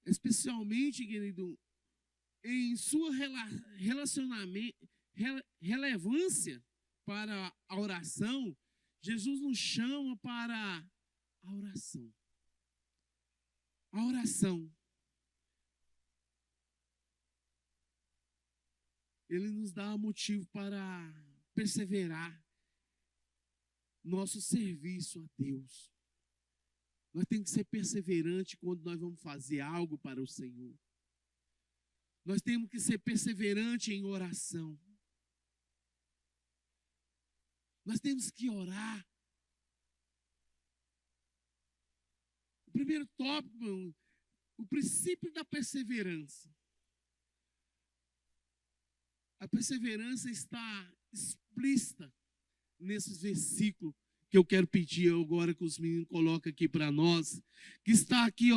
especialmente, querido, em sua relevância para a oração, Jesus nos chama para a oração. A oração. Ele nos dá motivo para perseverar nosso serviço a Deus. Nós temos que ser perseverantes quando nós vamos fazer algo para o Senhor. Nós temos que ser perseverantes em oração. Nós temos que orar. O primeiro tópico, o princípio da perseverança. A perseverança está explícita nesses versículos que eu quero pedir agora que os meninos colocam aqui para nós, que está aqui,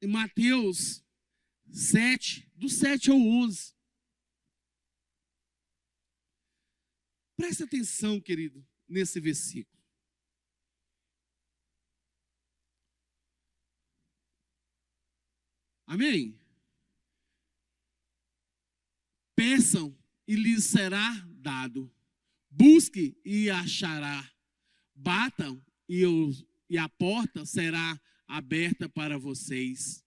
em Mateus 7, do 7 ao 11. Presta atenção, querido, nesse versículo. Amém? Peçam e lhes será dado. Busque e achará. Batam e a porta será aberta para vocês.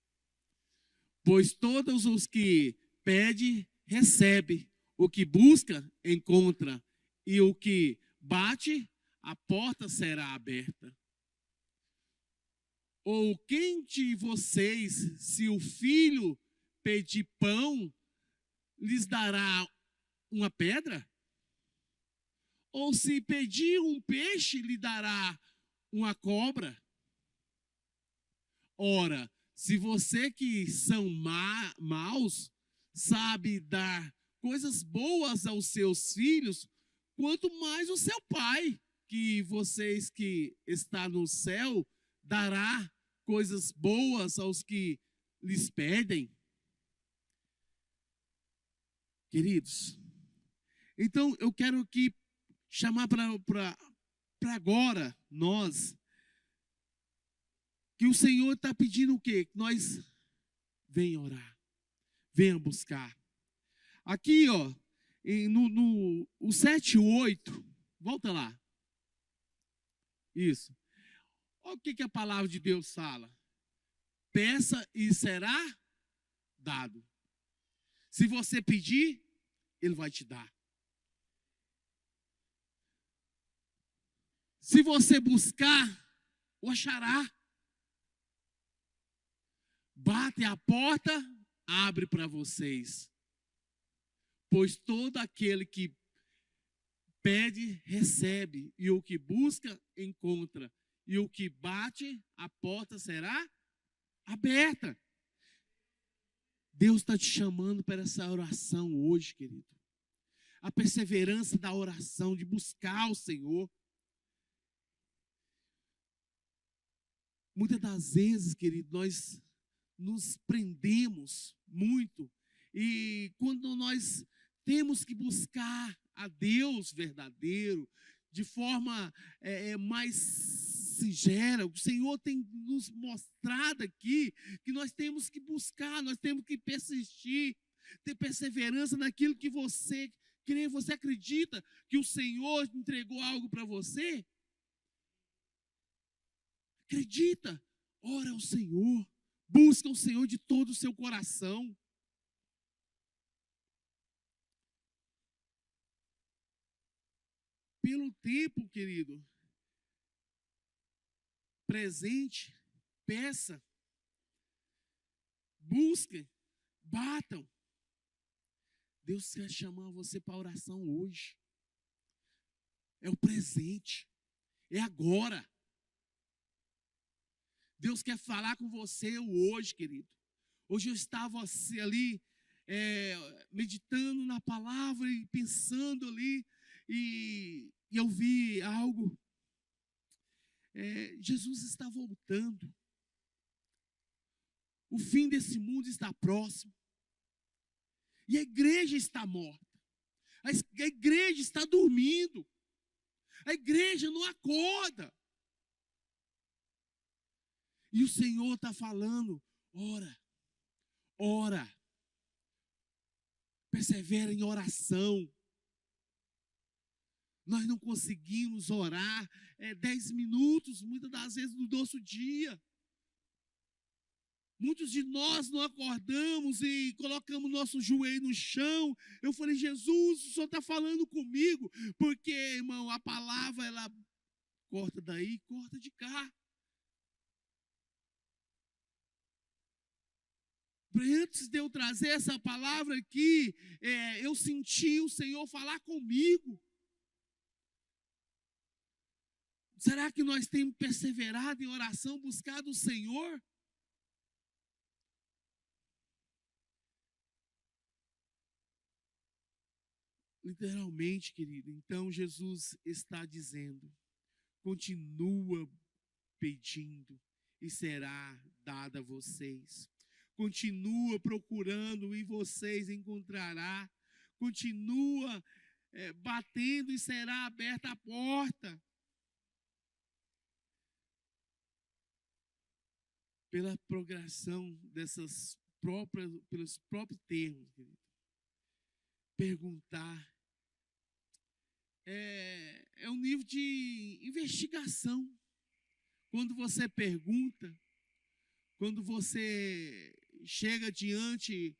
Pois todos os que pedem, recebem. O que busca, encontra. E o que bate, a porta será aberta. Ou quem de vocês, se o filho pedir pão, lhes dará uma pedra? Ou se pedir um peixe, lhe dará uma cobra? Ora, se você que são maus, sabe dar coisas boas aos seus filhos, quanto mais o seu Pai, que vocês que está no céu, dará coisas boas aos que lhes pedem. Queridos, então eu quero aqui chamar para agora nós, que o Senhor está pedindo o quê? Que nós venha orar, venha buscar. Aqui, no 7 e 8, volta lá. Isso. Olha o que a palavra de Deus fala. Peça e será dado. Se você pedir, Ele vai te dar. Se você buscar, o achará. Bate a porta, abre para vocês. Pois todo aquele que pede, recebe. E o que busca, encontra. E o que bate, a porta será aberta. Deus está te chamando para essa oração hoje, querido. A perseverança da oração, de buscar o Senhor. Muitas das vezes, querido, nós nos prendemos muito. E quando nós temos que buscar a Deus verdadeiro, de forma mais sincera, o Senhor tem nos mostrado aqui que nós temos que buscar, nós temos que persistir, ter perseverança naquilo que você crê, você acredita que o Senhor entregou algo para você? Acredita, ora ao Senhor, busca o Senhor de todo o seu coração. Pelo tempo, querido, presente, peça, busquem, batam. Deus quer chamar você para a oração hoje. É o presente, é agora. Deus quer falar com você hoje, querido. Hoje eu estava ali, meditando na palavra e pensando ali, e eu vi algo. Jesus está voltando. O fim desse mundo está próximo. E a igreja está morta. A igreja está dormindo. A igreja não acorda. E o Senhor está falando, ora, ora, persevera em oração. Nós não conseguimos orar 10 minutos, muitas das vezes, no nosso dia. Muitos de nós não acordamos e colocamos nosso joelho no chão. Eu falei, Jesus, o Senhor está falando comigo. Porque, irmão, a palavra, ela corta daí, corta de cá. Antes de eu trazer essa palavra aqui, eu senti o Senhor falar comigo. Será que nós temos perseverado em oração, buscado o Senhor? Literalmente, querido. Então, Jesus está dizendo, continua pedindo e será dada a vocês. Continua procurando e vocês encontrará. Continua batendo e será aberta a porta. Pela progressão pelos próprios termos, querido. Perguntar é um nível de investigação. Quando você pergunta, quando você chega diante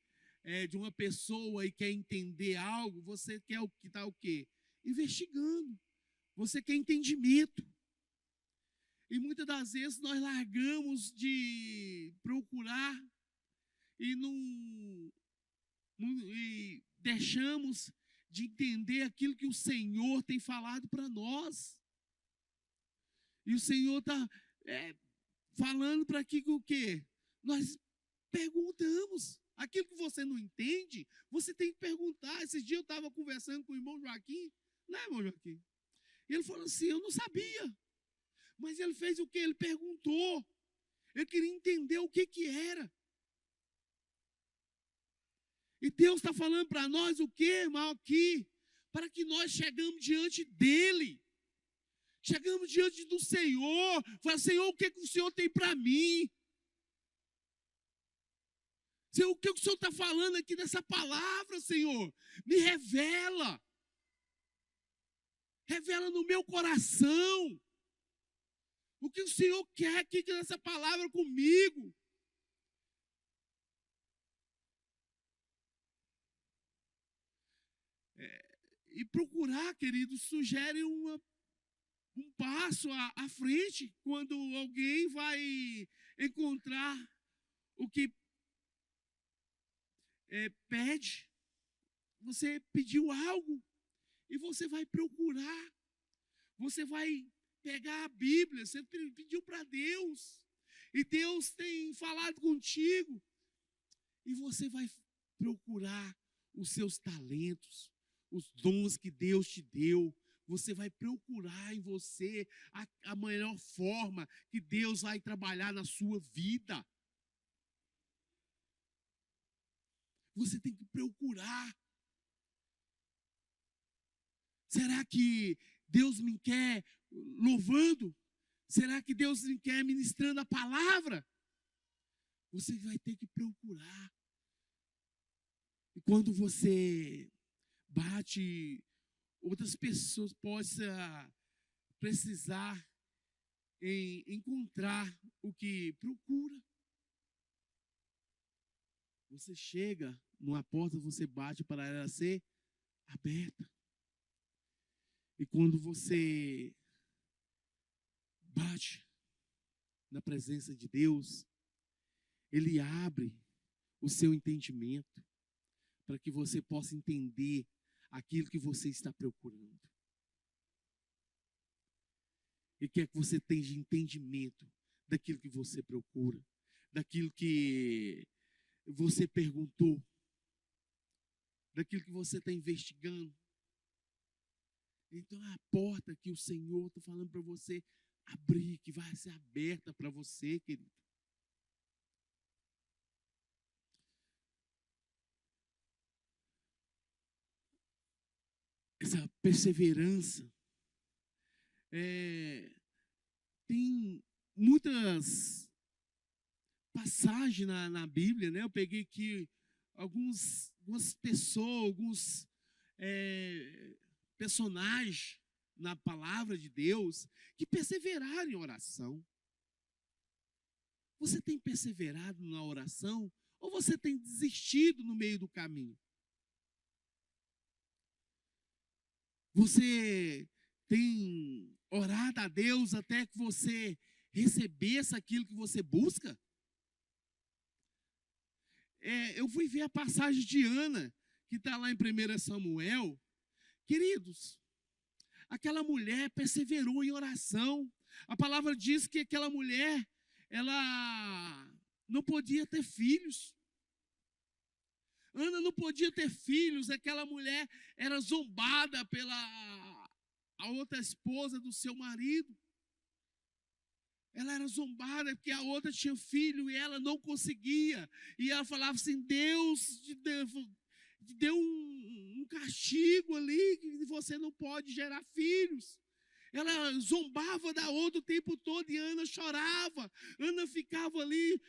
de uma pessoa e quer entender algo, você quer estar o quê? Investigando. Você quer entendimento. E muitas das vezes nós largamos de procurar e e deixamos de entender aquilo que o Senhor tem falado para nós. E o Senhor está falando para que o quê? Nós perguntamos. Aquilo que você não entende, você tem que perguntar. Esses dias eu estava conversando com o irmão Joaquim, né, irmão Joaquim? E ele falou assim, eu não sabia. Mas ele fez o quê? Ele perguntou. Ele queria entender o que era. E Deus está falando para nós o quê, irmão, aqui? Para que nós chegamos diante dEle. Chegamos diante do Senhor. Fala, Senhor, o que o Senhor tem para mim? Senhor, o que o Senhor está falando aqui nessa palavra, Senhor? Me revela. Revela no meu coração. O que o Senhor quer aqui nessa palavra comigo? E procurar, querido, sugere um passo à frente quando alguém vai encontrar o que pede. Você pediu algo e você vai procurar. Você vai pegar a Bíblia, você pediu para Deus. E Deus tem falado contigo. E você vai procurar os seus talentos, os dons que Deus te deu. Você vai procurar em você a melhor forma que Deus vai trabalhar na sua vida. Você tem que procurar. Será que Deus me quer louvando? Será que Deus me quer ministrando a palavra? Você vai ter que procurar. E quando você bate, outras pessoas possam precisar em encontrar o que procura. Você chega numa porta, você bate para ela ser aberta. E quando você bate na presença de Deus, Ele abre o seu entendimento para que você possa entender aquilo que você está procurando. E quer que você tenha entendimento daquilo que você procura, daquilo que você perguntou, daquilo que você está investigando. Então a porta que o Senhor está falando para você abrir, que vai ser aberta para você, querido. Essa perseverança tem muitas passagem na Bíblia, né? Eu peguei aqui algumas pessoas, alguns personagens na palavra de Deus que perseveraram em oração. Você tem perseverado na oração ou você tem desistido no meio do caminho? Você tem orado a Deus até que você recebesse aquilo que você busca? Eu fui ver a passagem de Ana, que está lá em 1 Samuel. Queridos, aquela mulher perseverou em oração. A palavra diz que aquela mulher, ela não podia ter filhos. Ana não podia ter filhos. Aquela mulher era zombada pela a outra esposa do seu marido. Ela era zombada porque a outra tinha filho e ela não conseguia. E ela falava assim: Deus te deu um castigo ali, que você não pode gerar filhos. Ela zombava da outra o tempo todo e Ana chorava. Ana ficava ali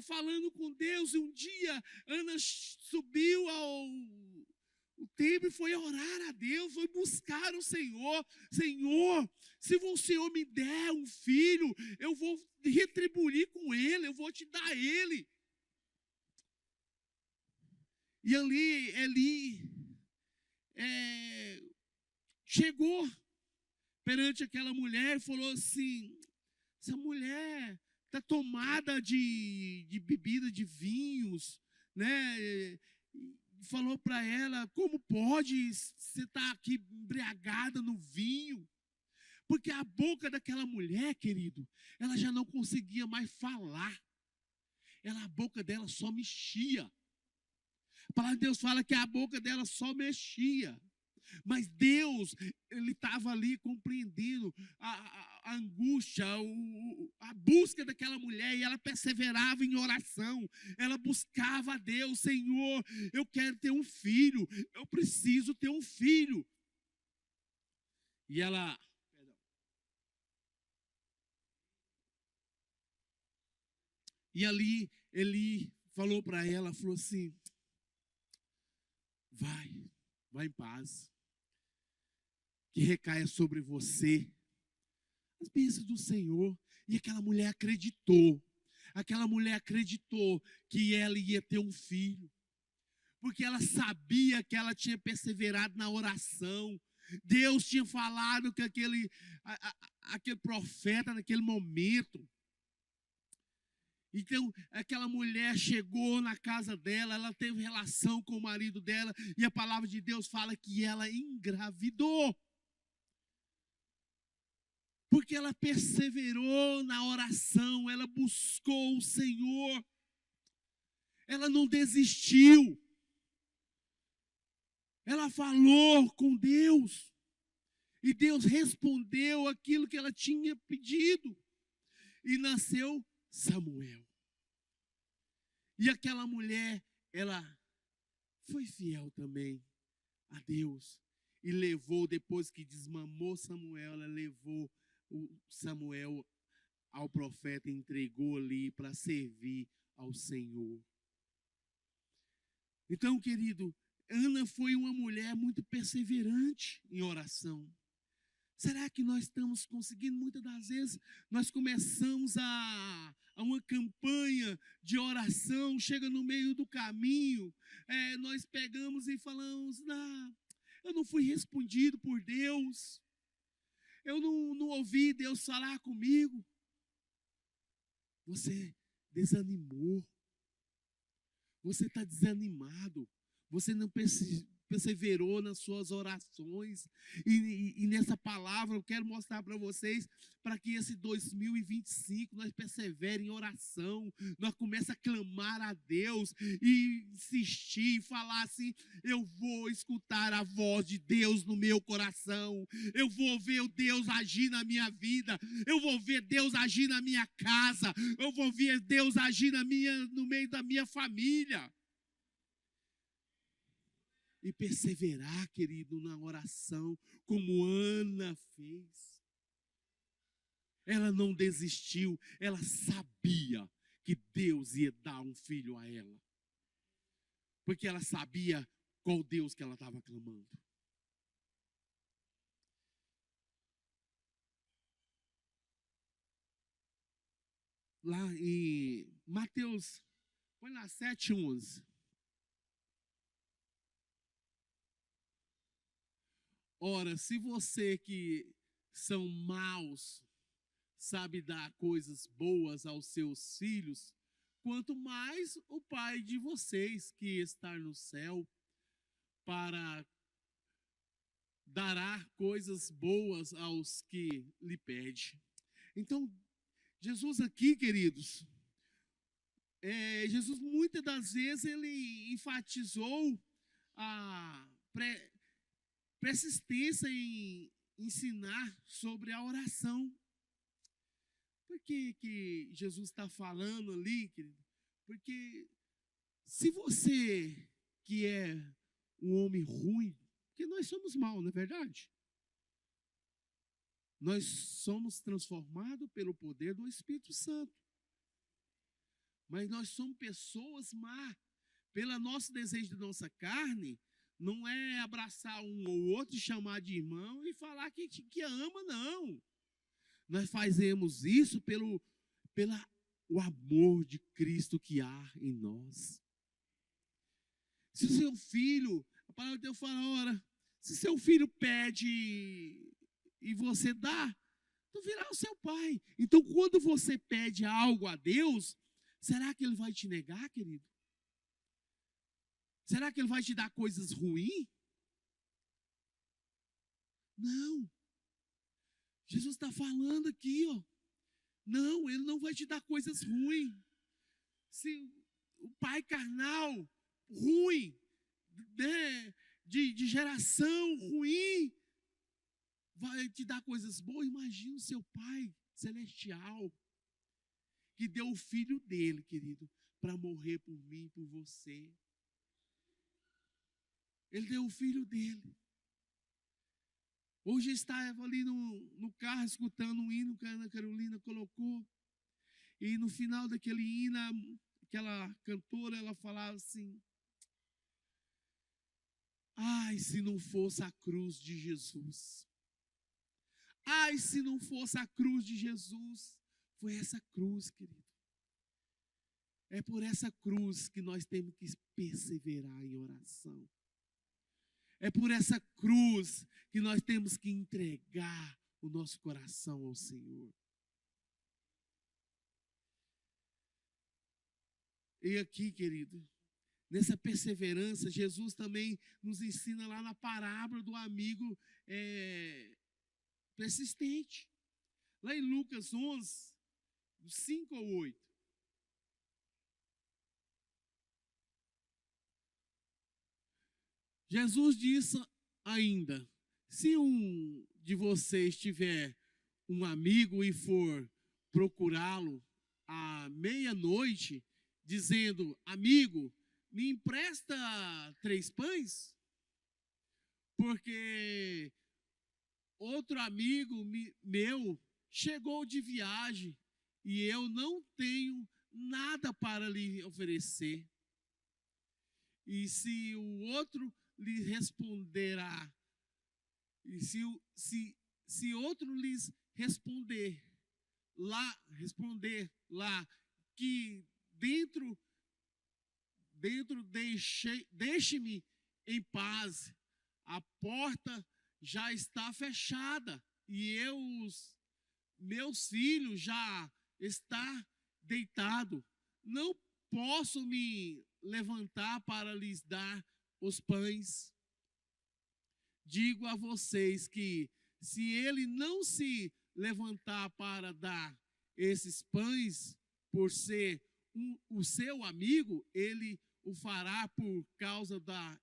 falando com Deus. E um dia Ana subiu ao templo e foi orar a Deus, foi buscar o Senhor. Senhor, se o Senhor me der um filho, eu vou retribuir com ele, eu vou te dar ele. E ali Eli chegou perante aquela mulher e falou assim: essa mulher está tomada de bebida, de vinhos, né? Falou para ela: como pode você estar aqui embriagada no vinho? Porque a boca daquela mulher, querido, ela já não conseguia mais falar. A boca dela só mexia. A palavra de Deus fala que a boca dela só mexia. Mas Deus, Ele estava ali compreendendo a angústia, a busca daquela mulher, e ela perseverava em oração. Ela buscava a Deus: Senhor, eu quero ter um filho, eu preciso ter um filho. E ela... E ali, Eli falou para ela, falou assim: vai em paz, que recaia sobre você as bênçãos do Senhor. E aquela mulher acreditou que ela ia ter um filho, porque ela sabia que ela tinha perseverado na oração. Deus tinha falado com aquele profeta naquele momento. Então, aquela mulher chegou na casa dela, ela teve relação com o marido dela, e a palavra de Deus fala que ela engravidou. Porque ela perseverou na oração, ela buscou o Senhor, ela não desistiu, ela falou com Deus, e Deus respondeu aquilo que ela tinha pedido, e nasceu Samuel. E aquela mulher, ela foi fiel também a Deus, e levou, depois que desmamou Samuel, ela levou o Samuel ao profeta, e entregou ali para servir ao Senhor. Então, querido, Ana foi uma mulher muito perseverante em oração. Será que nós estamos conseguindo? Muitas das vezes nós começamos a uma campanha de oração, chega no meio do caminho, nós pegamos e falamos: não, eu não fui respondido por Deus, eu não ouvi Deus falar comigo. Você desanimou, você está desanimado, você não perseverou nas suas orações. E nessa palavra eu quero mostrar para vocês, para que esse 2025 nós perseverem em oração, nós começamos a clamar a Deus e insistir, e falar assim: eu vou escutar a voz de Deus no meu coração, eu vou ver o Deus agir na minha vida, eu vou ver Deus agir na minha casa, eu vou ver Deus agir no meio da minha família. E perseverar, querido, na oração, como Ana fez. Ela não desistiu, ela sabia que Deus ia dar um filho a ela. Porque ela sabia qual Deus que ela estava clamando. Lá em Mateus, põe lá 7:11. Ora, se você que são maus sabe dar coisas boas aos seus filhos, quanto mais o Pai de vocês que está no céu para dará coisas boas aos que lhe pedem. Então, Jesus aqui, queridos, Jesus muitas das vezes ele enfatizou a persistência em ensinar sobre a oração. Por que Jesus está falando ali, querido? Porque se você que é um homem ruim, porque nós somos maus, não é verdade? Nós somos transformados pelo poder do Espírito Santo. Mas nós somos pessoas más. Pelo nosso desejo de nossa carne, não é abraçar um ou outro, chamar de irmão e falar que ama, não. Nós fazemos isso pelo o amor de Cristo que há em nós. Se o seu filho, a palavra de Deus fala, ora, se seu filho pede e você dá, tu virá o seu pai. Então, quando você pede algo a Deus, será que ele vai te negar, querido? Será que ele vai te dar coisas ruins? Não. Jesus está falando aqui, ó. Não, ele não vai te dar coisas ruins. Se o pai carnal, ruim, né, de geração ruim, vai te dar coisas boas, imagina o seu pai celestial, que deu o filho dele, querido, para morrer por mim, por você. Ele deu o filho dele. Hoje estava ali no carro escutando um hino que a Ana Carolina colocou. E no final daquele hino, aquela cantora, ela falava assim: ai, se não fosse a cruz de Jesus. Ai, se não fosse a cruz de Jesus. Foi essa cruz, querido. É por essa cruz que nós temos que perseverar em oração. É por essa cruz que nós temos que entregar o nosso coração ao Senhor. E aqui, querido, nessa perseverança, Jesus também nos ensina lá na parábola do amigo persistente. Lá em Lucas 11, 5 ou 8. Jesus disse ainda, se um de vocês tiver um amigo e for procurá-lo à meia-noite, dizendo, amigo, me empresta 3 pães? Porque outro amigo meu chegou de viagem e eu não tenho nada para lhe oferecer. E se o outro lhe responderá, e se outro lhes responder lá que dentro deixe-me em paz, a porta já está fechada e meus filhos já está deitado, não posso me levantar para lhes dar os pães. Digo a vocês que se ele não se levantar para dar esses pães por ser o seu amigo, ele o fará por causa da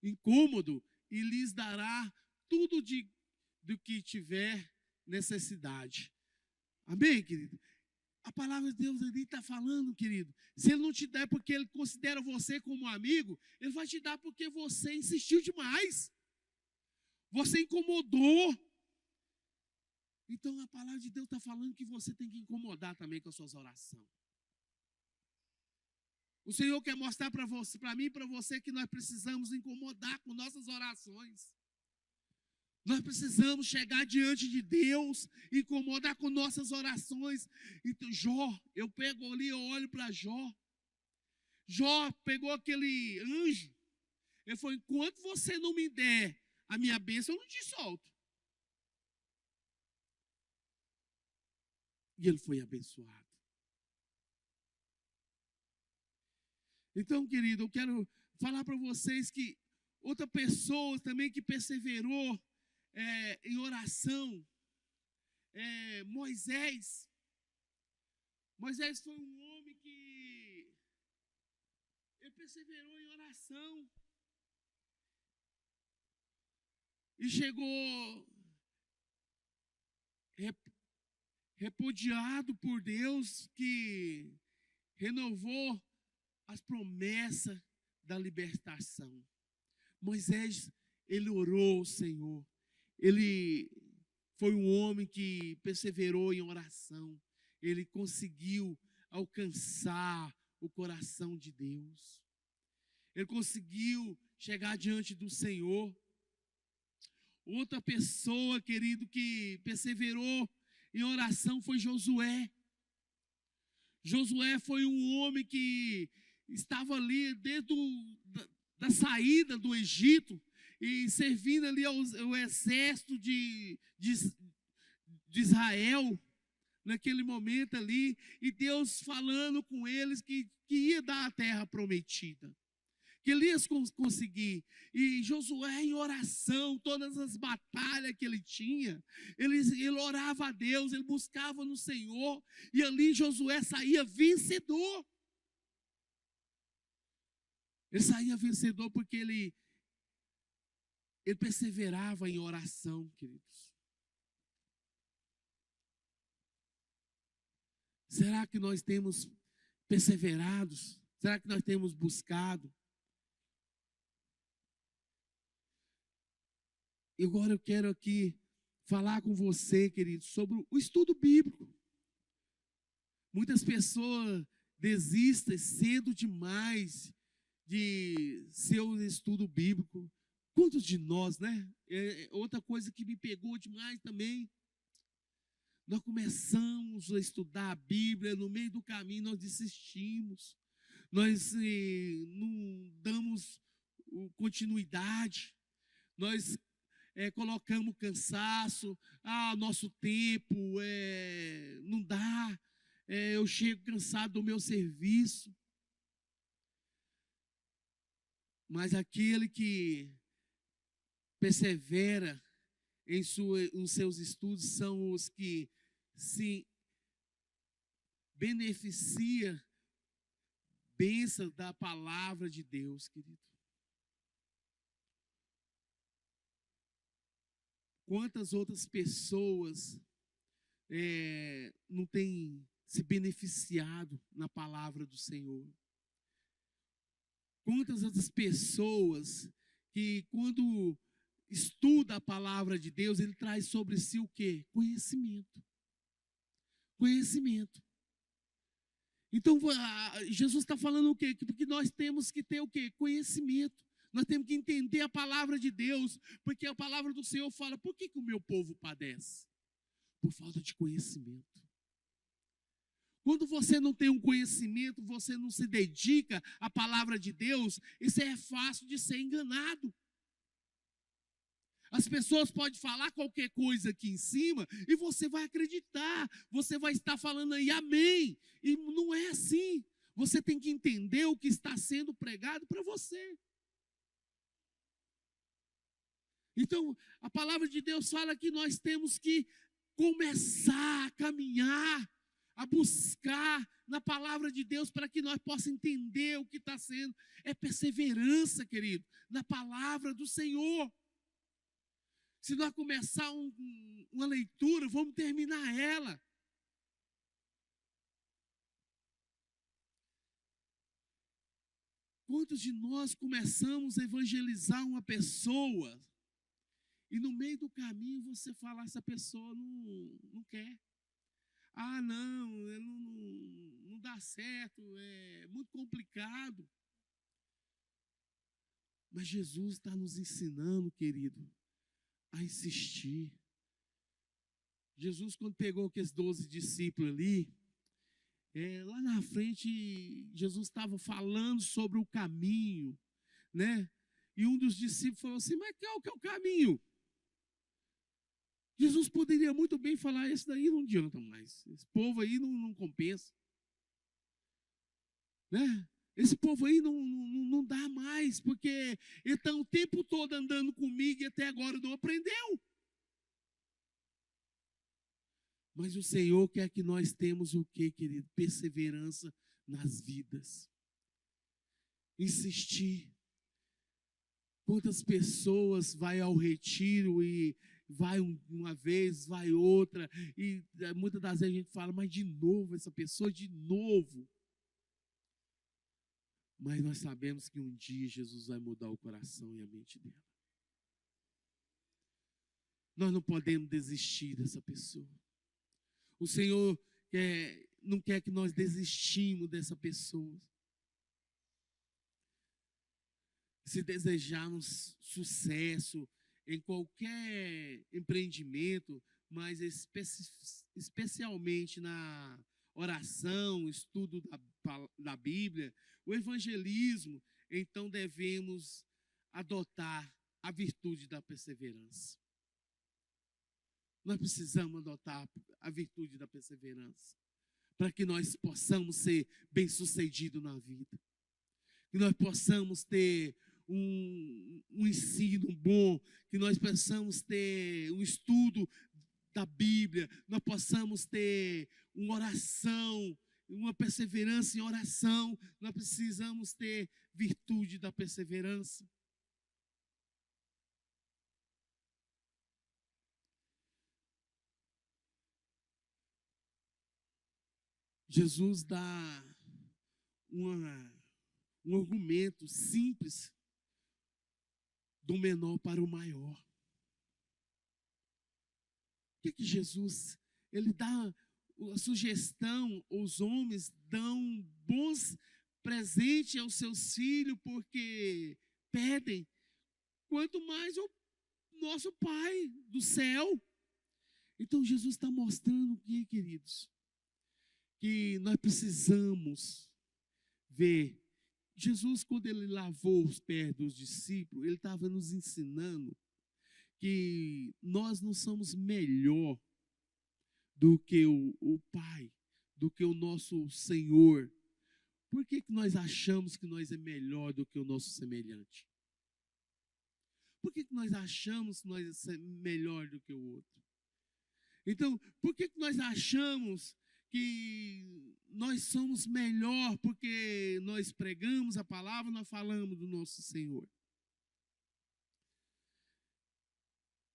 incômodo e lhes dará tudo do que tiver necessidade. Amém, querido? A palavra de Deus ali está falando, querido. Se ele não te der porque ele considera você como amigo, ele vai te dar porque você insistiu demais. Você incomodou. Então a palavra de Deus está falando que você tem que incomodar também com as suas orações. O Senhor quer mostrar para você, para mim e para você, que nós precisamos incomodar com nossas orações. Nós precisamos chegar diante de Deus, incomodar com nossas orações. Então, Jó, eu pego ali, eu olho para Jó. Jó pegou aquele anjo. Ele falou: enquanto você não me der a minha bênção, eu não te solto. E ele foi abençoado. Então, querido, eu quero falar para vocês que outra pessoa também que perseverou em oração, Moisés. Moisés foi um homem que ele perseverou em oração. E chegou repudiado por Deus, que renovou as promessas da libertação. Moisés, ele orou ao Senhor. Ele foi um homem que perseverou em oração. Ele conseguiu alcançar o coração de Deus. Ele conseguiu chegar diante do Senhor. Outra pessoa, querido, que perseverou em oração foi Josué. Josué foi um homem que estava ali desde da saída do Egito e servindo ali ao exército de Israel, naquele momento ali, e Deus falando com eles que ia dar a terra prometida, que ele ia conseguir. E Josué em oração, todas as batalhas que ele tinha, ele orava a Deus, ele buscava no Senhor, e ali Josué saía vencedor. Ele saía vencedor porque ele perseverava em oração, queridos. Será que nós temos perseverado? Será que nós temos buscado? E agora eu quero aqui falar com você, querido, sobre o estudo bíblico. Muitas pessoas desistem cedo demais de seu estudo bíblico. Quantos de nós, né? Outra coisa que me pegou demais também. Nós começamos a estudar a Bíblia, no meio do caminho nós desistimos. Nós não damos continuidade. Nós colocamos cansaço. Nosso tempo não dá. Eu chego cansado do meu serviço. Mas aquele que persevera em seus estudos são os que se beneficia bênção da palavra de Deus, querido. Quantas outras pessoas não têm se beneficiado na palavra do Senhor? Quantas outras pessoas que, quando estuda a palavra de Deus, ele traz sobre si o quê? Conhecimento. Conhecimento. Então, Jesus está falando o quê? Porque nós temos que ter o quê? Conhecimento. Nós temos que entender a palavra de Deus, porque a palavra do Senhor fala: por que o meu povo padece? Por falta de conhecimento. Quando você não tem um conhecimento, você não se dedica à palavra de Deus, isso é fácil de ser enganado. As pessoas podem falar qualquer coisa aqui em cima e você vai acreditar, você vai estar falando aí amém, e não é assim. Você tem que entender o que está sendo pregado para você. Então, a palavra de Deus fala que nós temos que começar a caminhar, a buscar na palavra de Deus para que nós possamos entender o que está sendo. É perseverança, querido, na palavra do Senhor. Se nós começar uma leitura, vamos terminar ela. Quantos de nós começamos a evangelizar uma pessoa E no meio do caminho você fala, essa pessoa não quer. Ah, não dá certo, é muito complicado. Mas Jesus está nos ensinando, querido, a insistir. Jesus, quando pegou aqueles 12 discípulos ali, lá na frente, Jesus estava falando sobre o caminho, né? E um dos discípulos falou assim, mas qual que é o caminho? Jesus poderia muito bem falar, esse daí não adianta mais, esse povo aí não compensa. Né? Esse povo aí não dá mais, porque ele está o tempo todo andando comigo e até agora não aprendeu. Mas o Senhor quer que nós temos o quê, querido? Perseverança nas vidas. Insistir. Quantas pessoas vai ao retiro e vai uma vez, vai outra, e muitas das vezes a gente fala, mas de novo essa pessoa, de novo. Mas nós sabemos que um dia Jesus vai mudar o coração e a mente dela. Nós não podemos desistir dessa pessoa. O Senhor não quer que nós desistimos dessa pessoa. Se desejarmos sucesso em qualquer empreendimento, mas especialmente na oração, estudo da Bíblia, o evangelismo, então devemos adotar a virtude da perseverança. Nós precisamos adotar a virtude da perseverança para que nós possamos ser bem-sucedidos na vida. Que nós possamos ter um ensino bom, que nós possamos ter um estudo da Bíblia, nós possamos ter uma oração, uma perseverança em oração, nós precisamos ter virtude da perseverança. Jesus dá um argumento simples do menor para o maior. O que Jesus, ele dá a sugestão, os homens dão bons presentes aos seus filhos porque pedem, quanto mais o nosso Pai do céu. Então Jesus está mostrando o que, queridos? Que nós precisamos ver. Jesus, quando ele lavou os pés dos discípulos, ele estava nos ensinando que nós não somos melhor do que o Pai, do que o nosso Senhor. Por que nós achamos que nós é melhor do que o nosso semelhante? Por que nós achamos que nós é melhor do que o outro? Então, por que nós achamos que nós somos melhor porque nós pregamos a palavra, nós falamos do nosso Senhor?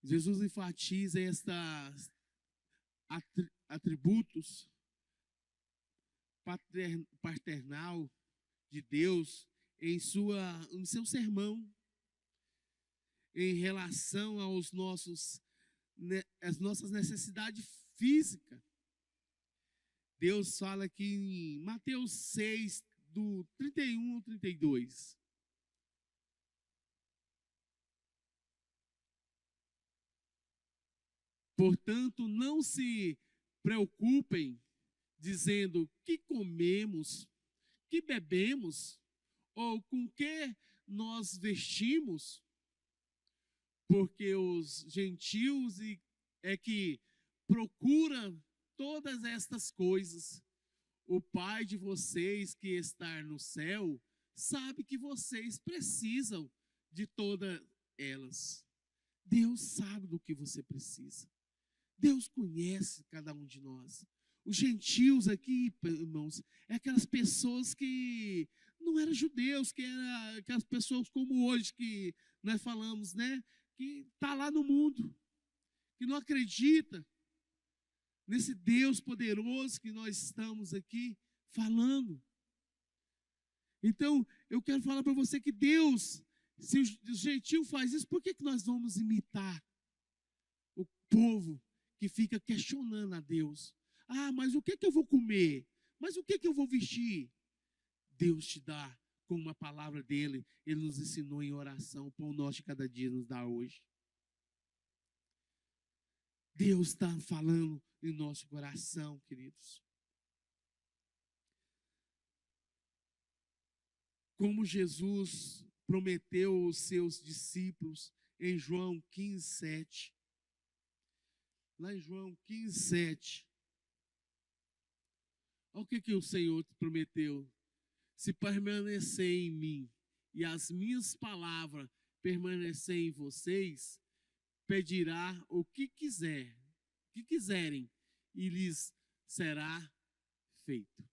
Jesus enfatiza estes atributos paternal de Deus em seu sermão, em relação às nossas necessidades físicas. Deus fala aqui em Mateus 6, do 31 ao 32. Portanto, não se preocupem, dizendo que comemos, que bebemos, ou com que nós vestimos, porque os gentios é que procuram todas estas coisas. O Pai de vocês que está no céu sabe que vocês precisam de todas elas. Deus sabe do que você precisa. Deus conhece cada um de nós. Os gentios aqui, irmãos, é aquelas pessoas que não eram judeus, que eram aquelas pessoas como hoje que nós falamos, né? Que está lá no mundo, que não acredita nesse Deus poderoso que nós estamos aqui falando. Então, eu quero falar para você que Deus, se o gentio faz isso, por que nós vamos imitar povo que fica questionando a Deus. Ah, mas o que eu vou comer? Mas o que eu vou vestir? Deus te dá com uma palavra dele. Ele nos ensinou em oração. O pão nosso de cada dia nos dá hoje. Deus está falando em nosso coração, queridos. Como Jesus prometeu aos seus discípulos em João 15:7. Lá em João 15:7. Olha o que o Senhor te prometeu. Se permanecer em mim e as minhas palavras permanecer em vocês, pedirá o que quiserem, e lhes será feito.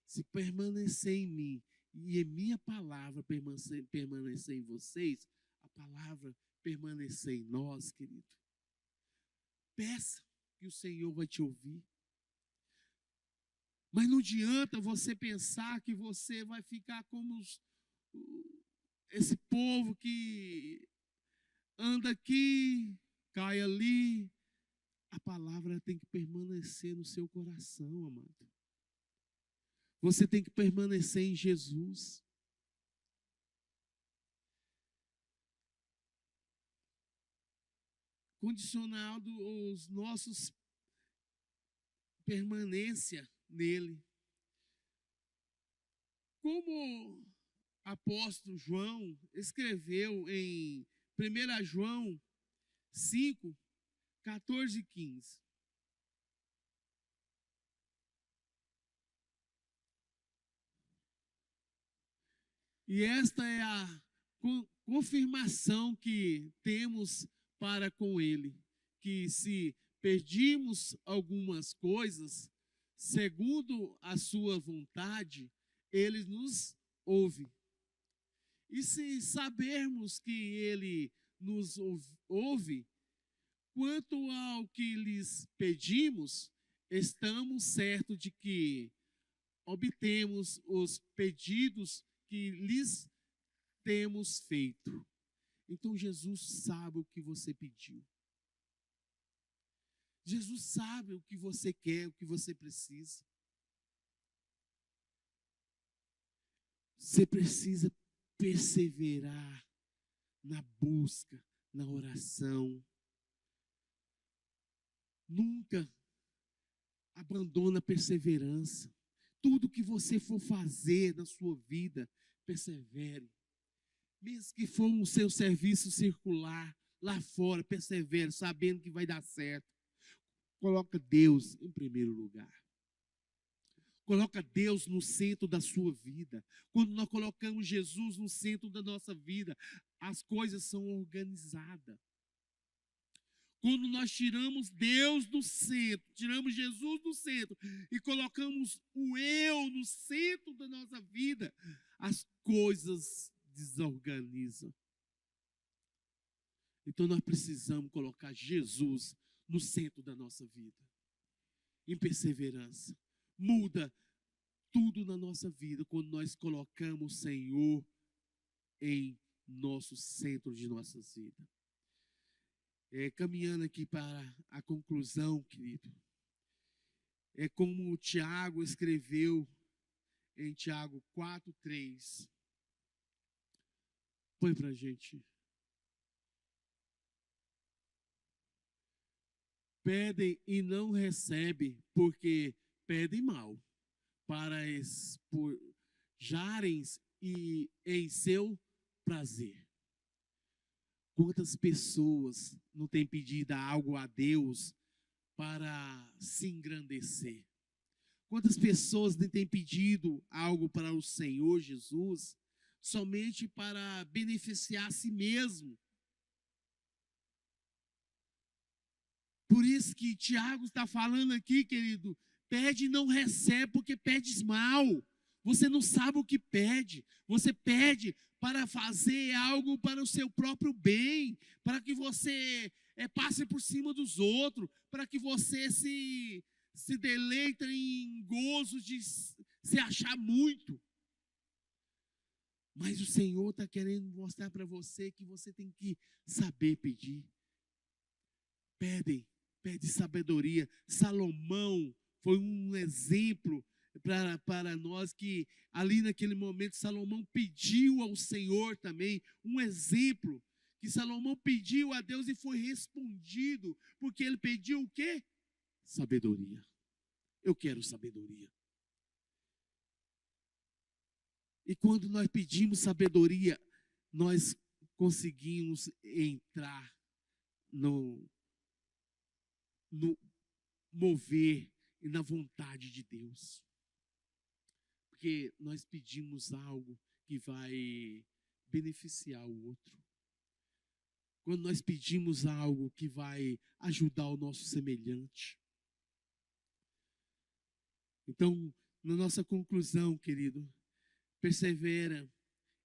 Se permanecer em mim e em minha palavra permanecer em vocês, a palavra permanecer em nós, querido. Peça que o Senhor vai te ouvir. Mas não adianta você pensar que você vai ficar como esse povo que anda aqui, cai ali. A palavra tem que permanecer no seu coração, amado. Você tem que permanecer em Jesus. Condicionado os nossos permanência nele. Como apóstolo João escreveu em 1 João 5, 14 e 15. E esta é a confirmação que temos para com ele, que se pedirmos algumas coisas, segundo a sua vontade, ele nos ouve. E se sabermos que ele nos ouve, quanto ao que lhes pedimos, estamos certos de que obtemos os pedidos que lhes temos feito. Então Jesus sabe o que você pediu. Jesus sabe o que você quer, o que você precisa. Você precisa perseverar na busca, na oração. Nunca abandona a perseverança. Tudo que você for fazer na sua vida, persevere. Mesmo que for um seu serviço circular lá fora, persevere, sabendo que vai dar certo. Coloca Deus em primeiro lugar. Coloca Deus no centro da sua vida. Quando nós colocamos Jesus no centro da nossa vida, as coisas são organizadas. Quando nós tiramos Deus do centro, tiramos Jesus do centro e colocamos o eu no centro da nossa vida, as coisas desorganizam. Então nós precisamos colocar Jesus no centro da nossa vida, em perseverança. Muda tudo na nossa vida quando nós colocamos o Senhor em nosso centro de nossas vidas. Caminhando aqui para a conclusão, querido, é como o Tiago escreveu em Tiago 4:3. Põe para a gente. Pedem e não recebem, porque pedem mal, para espojarem e em seu prazer. Quantas pessoas não têm pedido algo a Deus para se engrandecer? Quantas pessoas não têm pedido algo para o Senhor Jesus somente para beneficiar a si mesmo? Por isso que Tiago está falando aqui, querido, pede e não recebe porque pedes mal. Você não sabe o que pede. Você pede para fazer algo para o seu próprio bem, para que você passe por cima dos outros, para que você se deleite em gozo de se achar muito. Mas o Senhor está querendo mostrar para você que você tem que saber pedir. pede sabedoria. Salomão foi um exemplo para nós, que ali naquele momento Salomão pediu ao Senhor também, um exemplo, que Salomão pediu a Deus e foi respondido, porque ele pediu o quê? Sabedoria. Eu quero sabedoria. E quando nós pedimos sabedoria, nós conseguimos entrar no mover e na vontade de Deus. Porque nós pedimos algo que vai beneficiar o outro. Quando nós pedimos algo que vai ajudar o nosso semelhante. Então, na nossa conclusão, querido, persevera.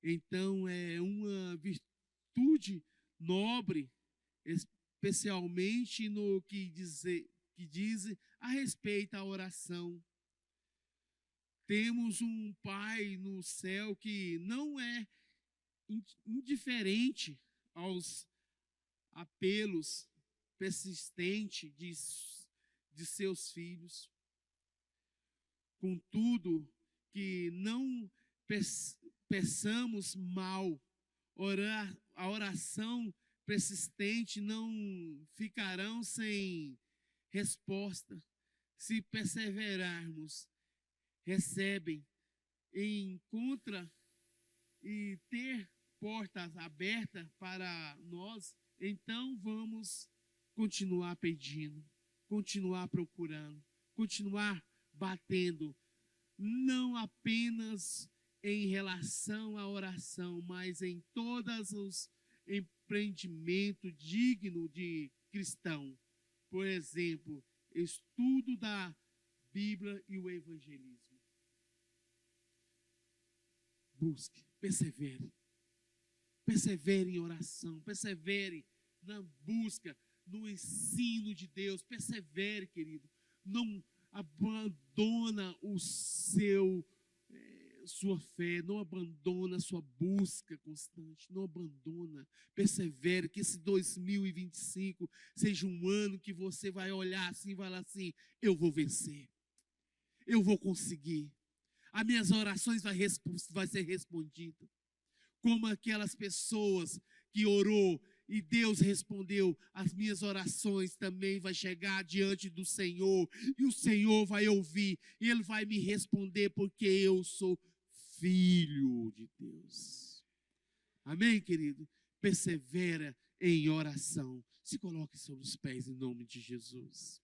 Então, é uma virtude nobre, especialmente no que diz a respeito à oração. Temos um Pai no céu que não é indiferente aos apelos persistentes de seus filhos. Contudo, que não peçamos mal, a oração persistente não ficarão sem resposta. Se perseverarmos, recebem, encontra e ter portas abertas para nós, então vamos continuar pedindo, continuar procurando, continuar batendo, não apenas em relação à oração, mas em todos os empreendimentos dignos de cristão. Por exemplo, estudo da Bíblia e o evangelismo. Busque, persevere. Persevere em oração, persevere na busca, no ensino de Deus. Persevere, querido. Não abandona sua fé, não abandona a sua busca constante, não abandona, persevere, que esse 2025 seja um ano que você vai olhar assim e falar assim: eu vou vencer, eu vou conseguir, as minhas orações vai ser respondida, como aquelas pessoas que orou e Deus respondeu, as minhas orações também vai chegar diante do Senhor, e o Senhor vai ouvir, e Ele vai me responder, porque eu sou filho de Deus. Amém, querido? Persevera em oração. Se coloque sobre os pés em nome de Jesus.